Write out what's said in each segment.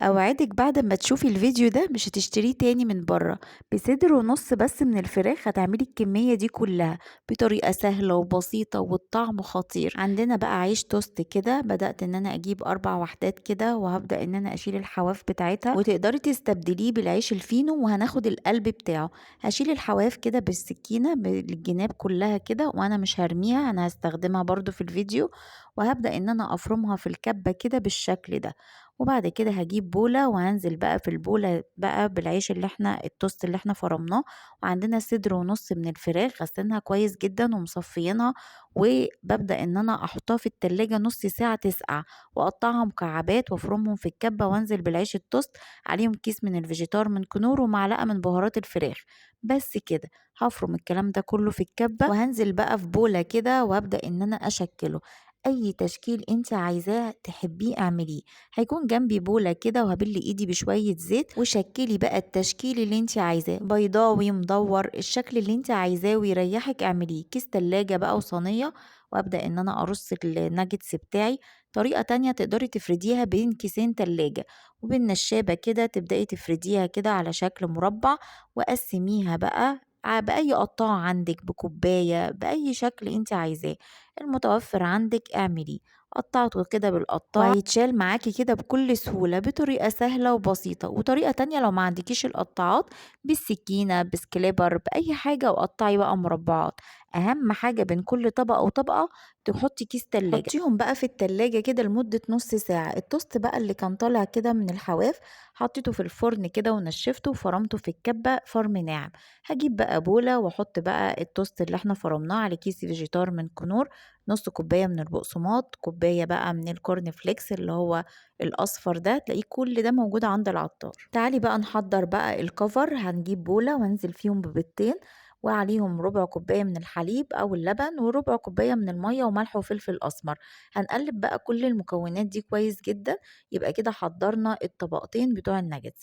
اوعدك بعد ما تشوفي الفيديو ده مش هتشتريه تاني من بره. بصدر ونص بس من الفراخ هتعملي الكمية دي كلها بطريقة سهلة وبسيطة والطعم خطير. عندنا بقى عيش توست كده، بدأت ان انا اجيب 4 وحدات كده وهبدأ ان انا اشيل الحواف بتاعتها، وتقدري تستبدليه بالعيش الفينو وهناخد القلب بتاعه. هشيل الحواف كده بالسكينة بالجناب كلها كده، وانا مش هرميها، انا هستخدمها برضو في الفيديو. وهبدأ ان انا افرمها في الكبة كده بالشكل ده. وبعد كده هجيب بولة وهنزل بقى في البولة بقى بالعيش اللي احنا التوست اللي احنا فرمناه. وعندنا صدر ونص من الفراخ غسلناها كويس جدا ومصفينها، وببدأ ان انا احطها في التلاجة نص ساعة تسقع، واقطعها مكعبات وافرمهم في الكبة، وانزل بالعيش التوست عليهم كيس من الفيجيتار من كنور ومعلقة من بهارات الفراخ. بس كده. هفرم الكلام ده كله في الكبة، وهنزل بقى في بولة كده وابدأ ان انا اشكله اي تشكيل انت عايزاه تحبيه اعمليه. هيكون جنبي بولة كده وهبل ايدي بشوية زيت، وشكلي بقى التشكيل اللي انت عايزاه، بيضاوي مدور، الشكل اللي انت عايزاه ويريحك اعمليه. كيس تلاجة بقى وصينية، وابدأ ان انا ارص الناجتس بتاعي. طريقة تانية تقدري تفرديها بين كيسين تلاجة، وبالنشابة كده تبدأي تفرديها كده على شكل مربع، وقسميها بقى بأي قطاعة عندك، بكوباية، بأي شكل انت عايزاه المتوفر عندك اعمليه. قطعته كده بالقطاع وهيتشال معاكي كده بكل سهولة بطريقة سهلة وبسيطة. وطريقة تانية لو ما عندكيش القطاعات، بالسكينة بسكليبر بأي حاجة، وقطعي بقى مربعات. أهم حاجة بين كل طبقة وطبقة تحطي كيس تلاجة، حطيهم بقى في التلاجة كده لمدة نص ساعة. التوست بقى اللي كان طالع كده من الحواف حطيته في الفرن كده ونشفته وفرمته في الكبة فرم ناعم. هجيب بقى بولة واحط بقى التوست اللي احنا فرمناه على كيس فيجيتار من كنور، نص كوباية من البقسماط، كوباية بقى من الكورن فليكس اللي هو الأصفر ده، تلاقيه كل ده موجود عند العطار. تعالي بقى نحضر بقى الكفر. هنجيب بولة وانزل فيهم ببيضتين، وعليهم ربع كوباية من الحليب أو اللبن، وربع كوباية من المية، وملح وفلفل أسمر. هنقلب بقى كل المكونات دي كويس جدا. يبقى كده حضرنا الطبقتين بتوع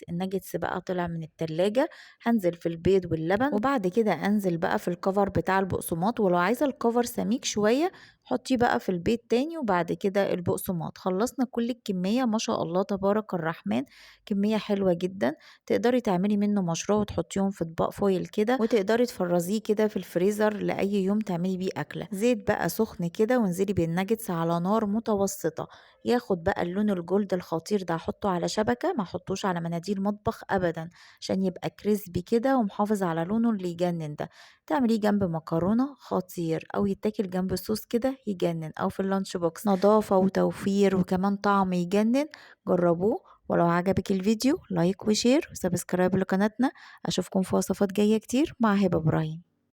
الناجتس بقى طلع من التلاجة. هنزل في البيض واللبن، وبعد كده انزل بقى في الكفر بتاع البقسماط، ولو عايزة الكفر سميك شوية حطيه بقى في البيض تاني، وبعد كده البقسماط. خلصنا كل الكمية ما شاء الله تبارك الرحمن، كمية حلوة جدا. تقدري تعملي منه مشروع وتحطيهم في اطباق فويل كده، وتقدري تفرزيه كده في الفريزر لأي يوم تعملي بيه أكلة. زيت بقى سخن كده، وانزلي بالناجتس على نار متوسطة، ياخد بقى اللون الجولد الخطير ده. احطه على شبكة، ما احطوش على مناديل مطبخ ابدا، عشان يبقى كريسبي كده ومحافظ على لونه اللي يجنن ده. تعمليه جنب مكرونة خطير، او يتاكل جنب صوص كده يجنن، او في اللانش بوكس. نظافة وتوفير وكمان طعم يجنن. جربوه. ولو عجبك الفيديو لايك وشير وسبسكرايب لقناتنا. اشوفكم في وصفات جاية كتير مع هبة ابراهيم.